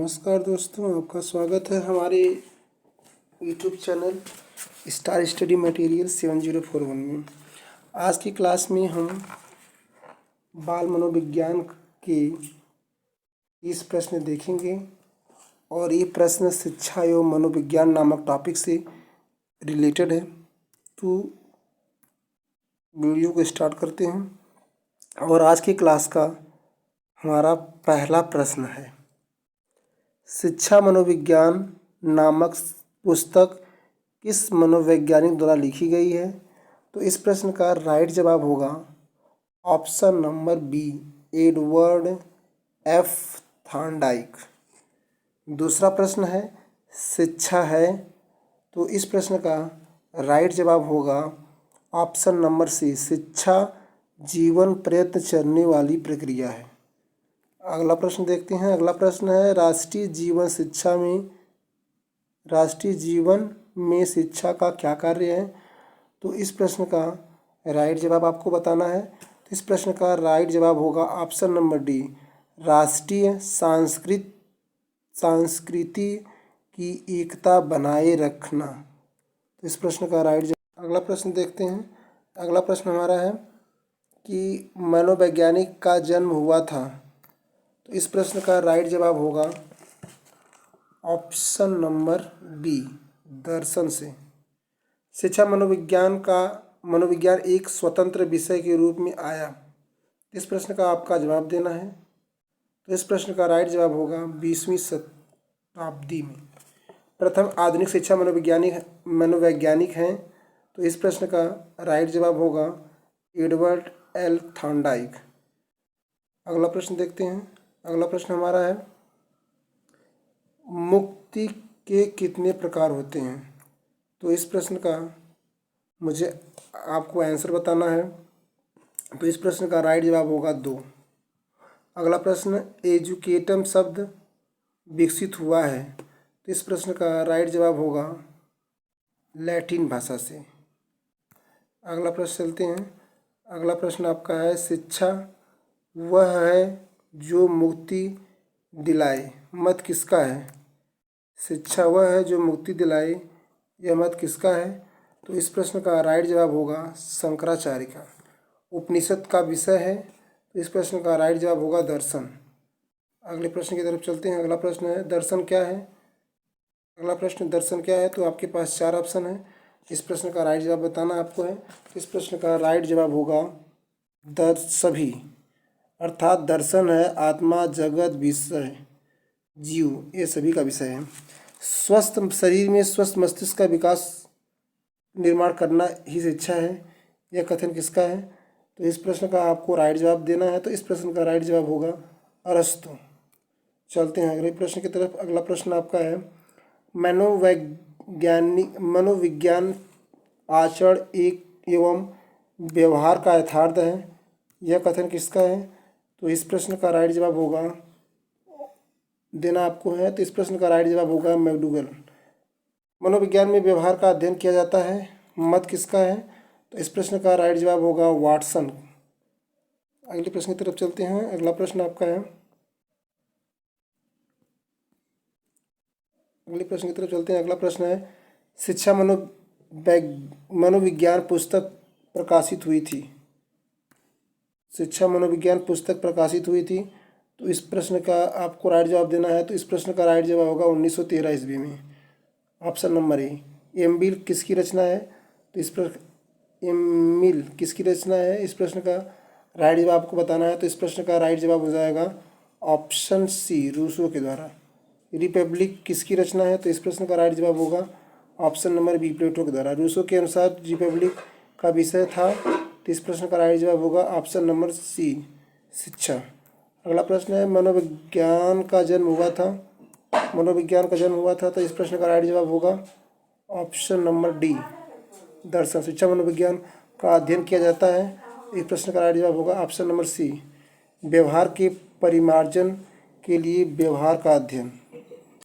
नमस्कार दोस्तों, आपका स्वागत है हमारे YouTube channel star study material 7041 में। आज की क्लास में हम बाल मनोविज्ञान के 30 प्रश्न देखेंगे और ये प्रश्न शिक्षा एवं मनोविज्ञान नामक टॉपिक से रिलेटेड है। तो वीडियो को स्टार्ट करते हैं और आज की क्लास का हमारा पहला प्रश्न है, शिक्षा मनोविज्ञान नामक पुस्तक किस मनोवैज्ञानिक द्वारा लिखी गई है? तो इस प्रश्न का राइट जवाब होगा option number B, Edward F Thorndike. दूसरा प्रश्न है शिक्षा है, तो इस प्रश्न का राइट जवाब होगा ऑप्शन नंबर सी, शिक्षा जीवन प्रयत्न चलने वाली प्रक्रिया है। अगला प्रश्न देखते हैं। अगला प्रश्न है राष्ट्रीय जीवन में शिक्षा का क्या कार्य है? तो इस प्रश्न का राइट जवाब आपको बताना है। तो इस प्रश्न का राइट जवाब होगा ऑप्शन नंबर डी, राष्ट्रीय संस्कृति की एकता बनाए रखना। तो इस प्रश्न का राइट जवाब। अगला प्रश्न देखते हैं। अगला प्रश्न हमारा है कि मनोवैज्ञानिक का जन्म हुआ था। तो इस प्रश्न का राइट जवाब होगा ऑप्शन नंबर बी, दर्शन से। शिक्षा मनोविज्ञान एक स्वतंत्र विषय के रूप में आया। इस प्रश्न का आपका जवाब देना है। तो इस प्रश्न का राइट जवाब होगा 20वीं शताब्दी में प्रथम आधुनिक शिक्षा मनोवैज्ञानिक हैं। तो इस प्रश्न का राइट जवाब होगा एडवर्ड एल थॉर्नडाइक। अगला प्रश्न देखते हैं। अगला प्रश्न हमारा है मुक्ति के कितने प्रकार होते हैं? तो इस प्रश्न का मुझे आपको आंसर बताना है। तो इस प्रश्न का राइट जवाब होगा 2। अगला प्रश्न एजुकेटम शब्द विकसित हुआ है। तो इस प्रश्न का राइट जवाब होगा लैटिन भाषा से। अगला प्रश्न चलते हैं। अगला प्रश्न आपका है शिक्षा वह है जो मुक्ति दिलाए, मत किसका है? शिक्षा वह है जो मुक्ति दिलाए, यह मत किसका है? तो इस प्रश्न का राइट जवाब होगा शंकराचार्य का। उपनिषद का विषय है। तो इस प्रश्न का राइट जवाब होगा दर्शन। अगले प्रश्न की तरफ चलते हैं। अगला प्रश्न है दर्शन क्या है? अगला प्रश्न दर्शन क्या है? तो आपके पास 4 ऑप्शन है। इस प्रश्न का राइट जवाब बताना आपको है। तो इस प्रश्न का राइट जवाब होगा सभी, अर्थात दर्शन है आत्मा, जगत, विषय, जीव, ये सभी का विषय है। स्वस्थ शरीर में स्वस्थ मस्तिष्क का विकास निर्माण करना ही शिक्षा है, यह कथन किसका है? तो इस प्रश्न का आपको राइट जवाब देना है। तो इस प्रश्न का राइट जवाब होगा अरस्तु। चलते हैं अगले प्रश्न की तरफ। अगला प्रश्न आपका है मनोविज्ञान आचरण एवं व्यवहार का यथार्थ है, यह कथन किसका है? तो इस प्रश्न का राइट जवाब होगा देना आपको है। तो इस प्रश्न का राइट जवाब होगा मैकडूगल। मनोविज्ञान में व्यवहार का अध्ययन किया जाता है, मत किसका है? तो इस प्रश्न का राइट जवाब होगा वाटसन। अगले प्रश्न की तरफ चलते हैं। अगला प्रश्न आपका है अगले प्रश्न की तरफ चलते हैं। अगला प्रश्न है शिक्षा मनोविज्ञान पुस्तक प्रकाशित हुई थी। शिक्षा मनोविज्ञान पुस्तक प्रकाशित हुई थी। तो इस प्रश्न का आपको राइट जवाब देना है। तो इस प्रश्न का राइट जवाब होगा 1913 ईस्वी में, ऑप्शन नंबर ए। एमिल किसकी रचना है? तो इस प्रश्न एमिल किसकी रचना है, इस प्रश्न का राइट जवाब आपको बताना है। तो इस प्रश्न का राइट जवाब हो जाएगा ऑप्शन सी, रूसो के द्वारा। रिपब्लिक किसकी रचना है? तो इस प्रश्न का राइट जवाब होगा ऑप्शन नंबर बी, प्लेटो के द्वारा। रूसो के अनुसार रिपब्लिक का विषय था। तो इस प्रश्न का राइट जवाब होगा ऑप्शन नंबर सी, शिक्षा। अगला प्रश्न है मनोविज्ञान का जन्म हुआ था। तो इस प्रश्न का राइट जवाब होगा ऑप्शन नंबर डी, दर्शन। शिक्षा मनोविज्ञान का अध्ययन किया जाता है। इस प्रश्न का राइट जवाब होगा ऑप्शन नंबर सी, व्यवहार के परिमार्जन के लिए व्यवहार का अध्ययन।